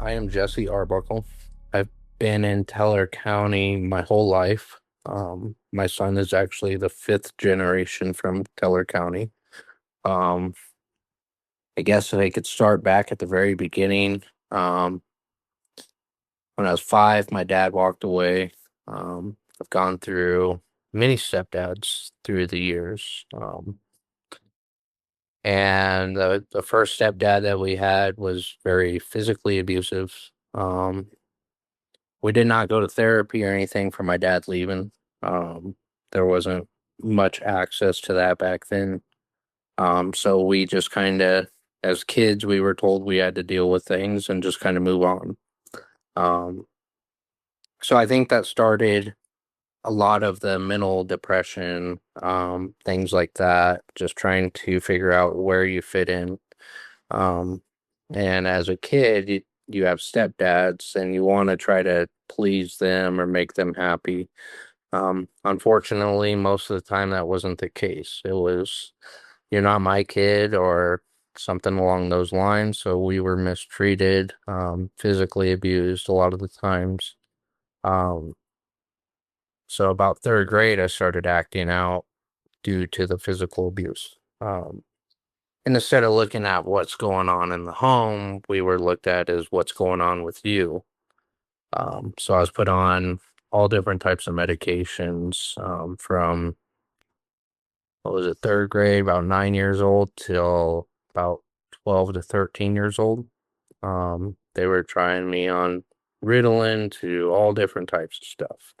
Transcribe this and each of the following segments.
I am Jesse Arbuckle. I've been in Teller County my whole life. My son is actually the fifth generation from Teller County. Um, I guess if I could start back at the very beginning. Um, when I was 5, my dad walked away. I've gone through many stepdads through the years. And the first stepdad that we had was very physically abusive. Um, We did not go to therapy or anything for my dad leaving. There wasn't much access to that back then. So we just kind of, as kids, we were told we had to deal with things and just kind of move on. Um, so I think that started a lot of the mental depression, things like that, just trying to figure out where you fit in. Um, and as a kid, you have stepdads and you want to try to please them or make them happy. Unfortunately, most of the time that wasn't the case. It was, you're not my kid or something along those lines. So we were mistreated, physically abused a lot of the times. Um, so about third grade, I started acting out due to the physical abuse. And instead of looking at what's going on in the home, we were looked at as what's going on with you. So I was put on all different types of medications, from, what was it, third grade, about 9 years old, till about 12 to 13 years old. They were trying me on Ritalin to all different types of stuff.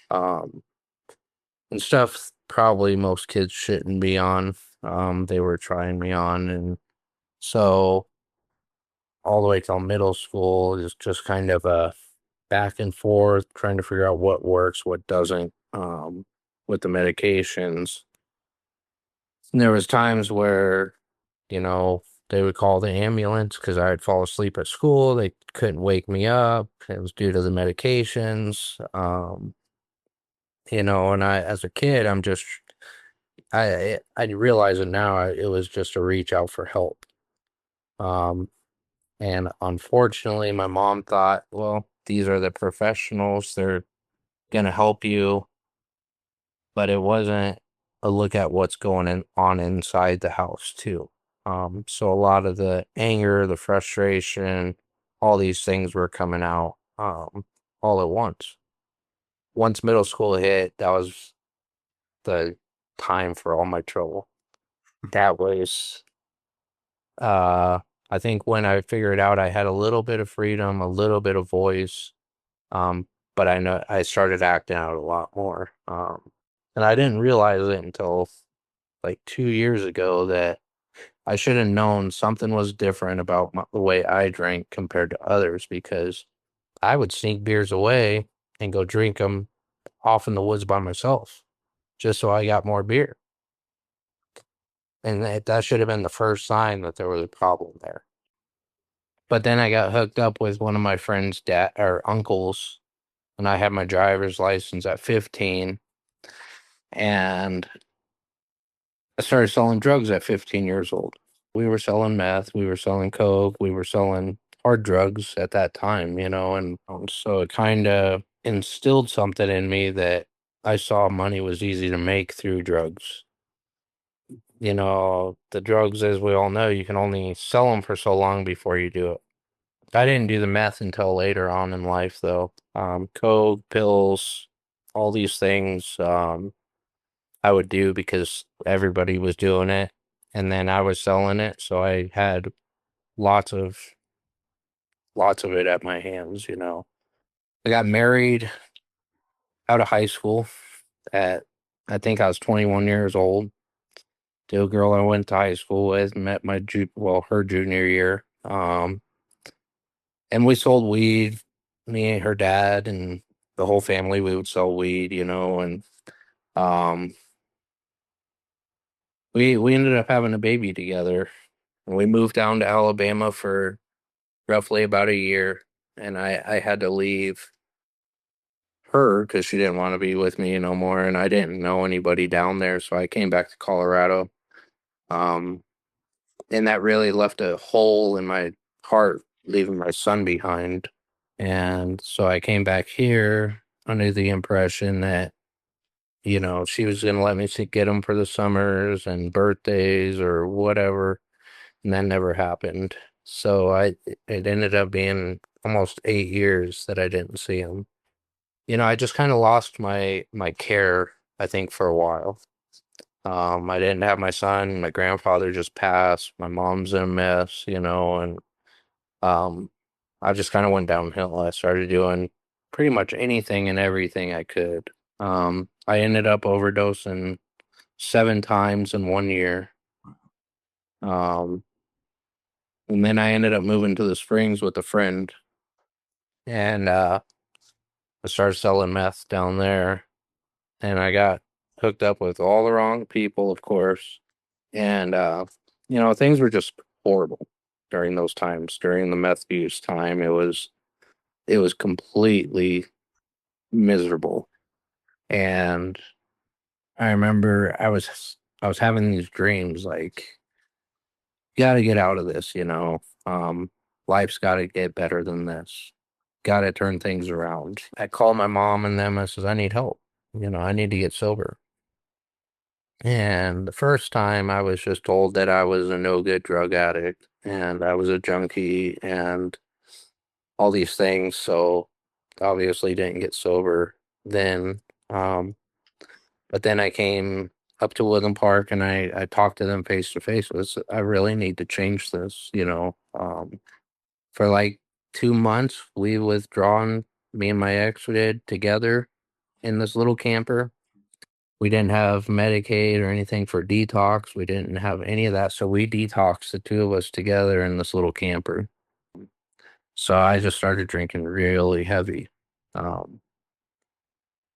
Um, and stuff probably most kids shouldn't be on. They were trying me on. And so all the way till middle school is just kind of a back and forth, trying to figure out what works, what doesn't, with the medications. And there was times where, they would call the ambulance because I'd fall asleep at school. They couldn't wake me up. It was due to the medications. And I, as a kid, I realize it now. It was just a reach out for help. Um, And unfortunately, my mom thought, well, these are the professionals. They're going to help you. But it wasn't a look at what's on inside the house, too. So a lot of the anger, the frustration, all these things were coming out, all at once. Once middle school hit, that was the time for all my trouble. That was uh I think when I figured out I had a little bit of freedom, a little bit of voice, but I know I started acting out a lot more. And I didn't realize it until like 2 years ago that I should have known something was different about the way I drank compared to others, because I would sneak beers away and go drink them off in the woods by myself just so I got more beer. And that should have been the first sign that there was a problem there. But then I got hooked up with one of my friend's dad or uncles, and I had my driver's license at 15, and I started selling drugs at 15 years old. We were selling meth, we were selling coke, we were selling hard drugs at that time, and so it kind of instilled something in me that I saw money was easy to make through drugs. The drugs, as we all know, you can only sell them for so long before you do it. I didn't do the meth until later on in life, though. Coke, pills, all these things, I would do because everybody was doing it, and then I was selling it, so I had lots of lots of it at my hands. I got married out of high school at, I think I was 21 years old. To a girl I went to high school with, met her junior year. And we sold weed. Me and her dad and the whole family, we would sell weed, and um, we ended up having a baby together. And we moved down to Alabama for roughly about a year, and I had to leave her because she didn't want to be with me no more, and I didn't know anybody down there, so I came back to Colorado. Um, and that really left a hole in my heart leaving my son behind. And so I came back here under the impression that, she was going to let me get him for the summers and birthdays or whatever. And that never happened. So it ended up being almost 8 years that I didn't see him. I just kind of lost my care, I think, for a while. I didn't have my son. My grandfather just passed. My mom's in a mess, and um, I just kind of went downhill. I started doing pretty much anything and everything I could. I ended up overdosing 7 times in 1 year. Um, and then I ended up moving to the Springs with a friend, and I started selling meth down there, and I got hooked up with all the wrong people, of course. And things were just horrible during those times. During the meth use time, it was completely miserable. And I remember I was having these dreams like, gotta get out of this. Life's gotta get better than this. Gotta turn things around. I called my mom and them. I says, I need help. I need to get sober. And the first time I was just told that I was a no good drug addict and I was a junkie and all these things. So obviously didn't get sober then. Um, but then I came up to Woodland Park and I talked to them face to face. I really need to change this. For like 2 months, we withdrawn, me and my ex did together in this little camper. We didn't have Medicaid or anything for detox. We didn't have any of that. So we detoxed the two of us together in this little camper. So I just started drinking really heavy. Um,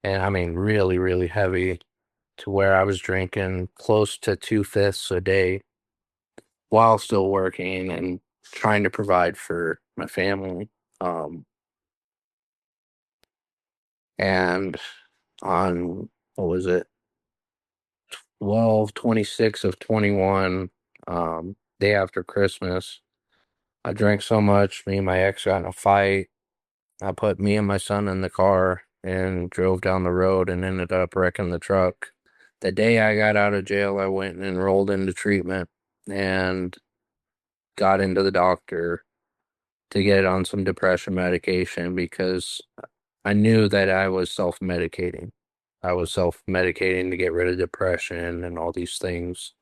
and I mean, really, really heavy to where I was drinking close to 2/5 a day while still working and trying to provide for my family. Um, and on, what was it? 12/26 of 21, day after Christmas. I drank so much, me and my ex got in a fight. I put me and my son in the car and drove down the road and ended up wrecking the truck. The day I got out of jail, I went and enrolled into treatment and got into the doctor to get on some depression medication because I knew that I was self-medicating. I was self-medicating to get rid of depression and all these things.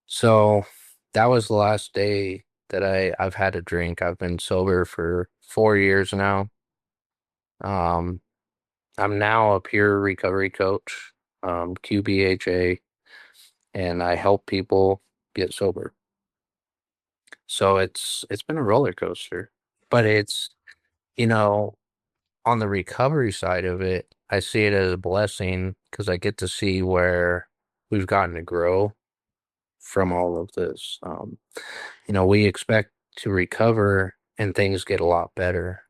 So that was the last day that I've had a drink. I've been sober for 4 years now. Um, I'm now a peer recovery coach, QBHA, and I help people get sober. So it's been a roller coaster, but it's, you know, on the recovery side of it, I see it as a blessing because I get to see where we've gotten to grow from all of this. We expect to recover and things get a lot better.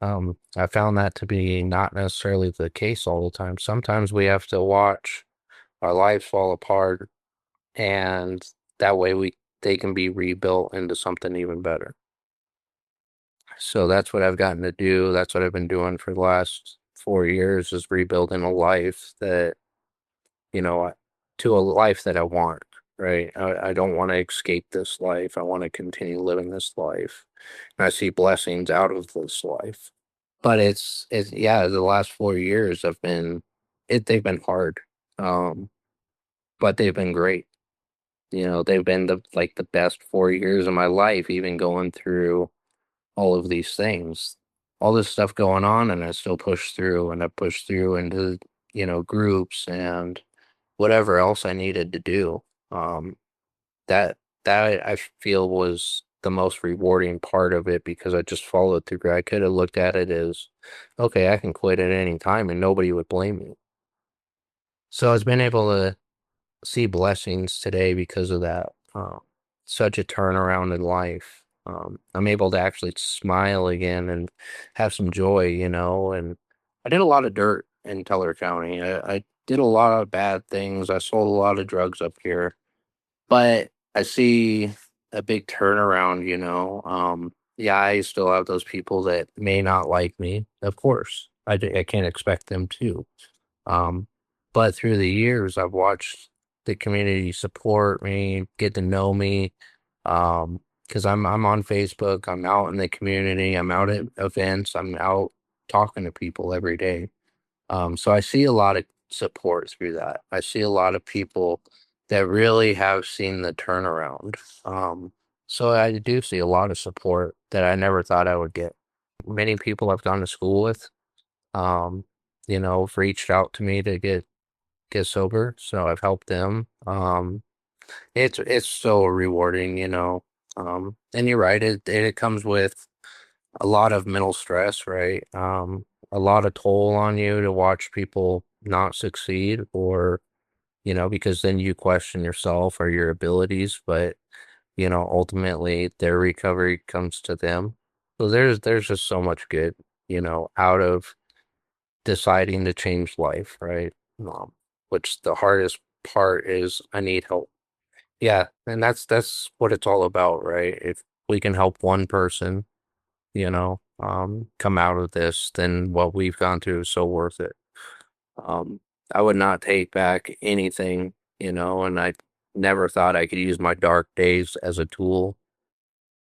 I found that to be not necessarily the case all the time. Sometimes we have to watch our lives fall apart, and that way they can be rebuilt into something even better. So that's what I've gotten to do. That's what I've been doing for the last 4 years is rebuilding a life that, you know, to a life that I want, right? I don't want to escape this life. I want to continue living this life. And I see blessings out of this life. But yeah, the last 4 years they've been hard. Um, but they've been great. They've been the best 4 years of my life, even going through all of these things, all this stuff going on, and I still push through and I push through into, groups and whatever else I needed to do. Um, that that I feel was the most rewarding part of it because I just followed through. I could have looked at it as, okay, I can quit at any time and nobody would blame me. So I've been able to see blessings today because of that. Such a turnaround in life. I'm able to actually smile again and have some joy. And I did a lot of dirt in Teller County. I did a lot of bad things. I sold a lot of drugs up here, but I see a big turnaround, yeah, I still have those people that may not like me. Of course, I can't expect them to. Um, but through the years, I've watched the community support me, get to know me. Because I'm on Facebook, I'm out in the community, I'm out at events, I'm out talking to people every day. So I see a lot of support through that. I see a lot of people that really have seen the turnaround. So I do see a lot of support that I never thought I would get. Many people I've gone to school with, um, have reached out to me to get sober, so I've helped them. It's so rewarding, and you're right, it comes with a lot of mental stress, right? A lot of toll on you to watch people not succeed or, because then you question yourself or your abilities, but, ultimately their recovery comes to them. So there's just so much good, out of deciding to change life, right? Which the hardest part is I need help. Yeah, and that's what it's all about, right? If we can help one person, come out of this, then what we've gone through is so worth it. Um, I would not take back anything, and I never thought I could use my dark days as a tool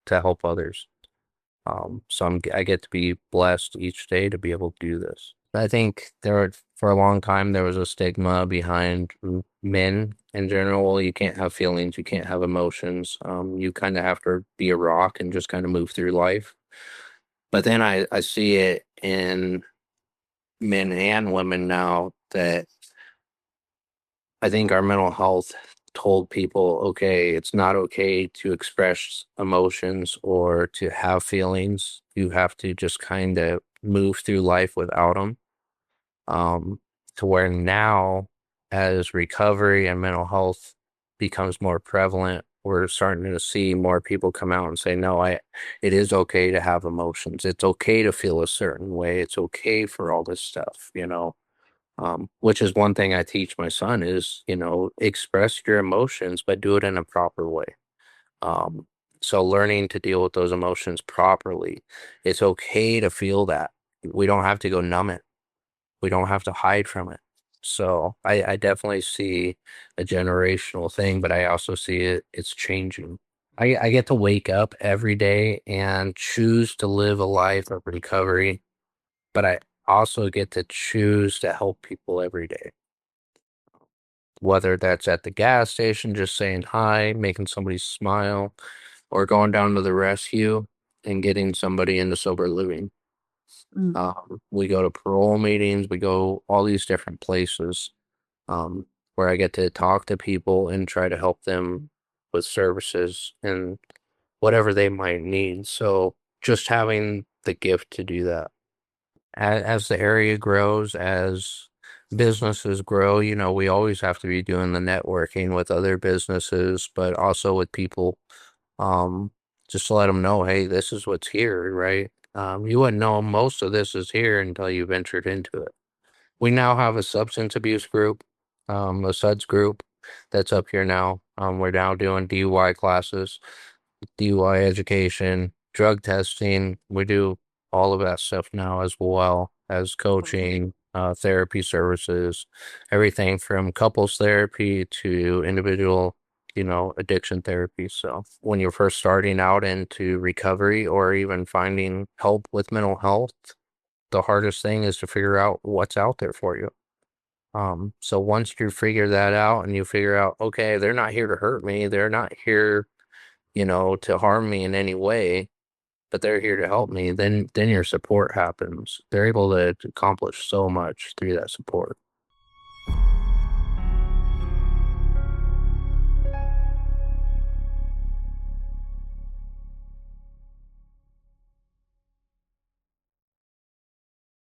to help others. So I get to be blessed each day to be able to do this. I think for a long time, there was a stigma behind men in general. Well, you can't have feelings, you can't have emotions. You kind of have to be a rock and just kind of move through life. But then I see it in men and women now that I think our mental health told people, okay, it's not okay to express emotions or to have feelings. You have to just kind of move through life without them. Um, to where now, as recovery and mental health becomes more prevalent, we're starting to see more people come out and say, no, it is okay to have emotions. It's okay to feel a certain way. It's okay for all this stuff, which is one thing I teach my son is, express your emotions, but do it in a proper way. Um, so learning to deal with those emotions properly, it's okay to feel that. We don't have to go numb it. We don't have to hide from it. So I definitely see a generational thing, but I also see it's changing. I get to wake up every day and choose to live a life of recovery, but I also get to choose to help people every day. Whether that's at the gas station, just saying hi, making somebody smile, or going down to the rescue and getting somebody into sober living. Mm. We go to parole meetings, we go all these different places um, where I get to talk to people and try to help them with services and whatever they might need. So just having the gift to do that. As the area grows, as businesses grow, we always have to be doing the networking with other businesses, but also with people, um, just to let them know, hey, this is what's here, right? You wouldn't know most of this is here until you ventured into it. We now have a substance abuse group, a SUDS group that's up here now. We're now doing DUI classes, DUI education, drug testing. We do all of that stuff now as well as coaching, therapy services, everything from couples therapy to individual, addiction therapy. So when you're first starting out into recovery or even finding help with mental health, the hardest thing is to figure out what's out there for you. So once you figure that out and you figure out, okay, they're not here to hurt me, they're not here, to harm me in any way, but they're here to help me, then your support happens. They're able to accomplish so much through that support.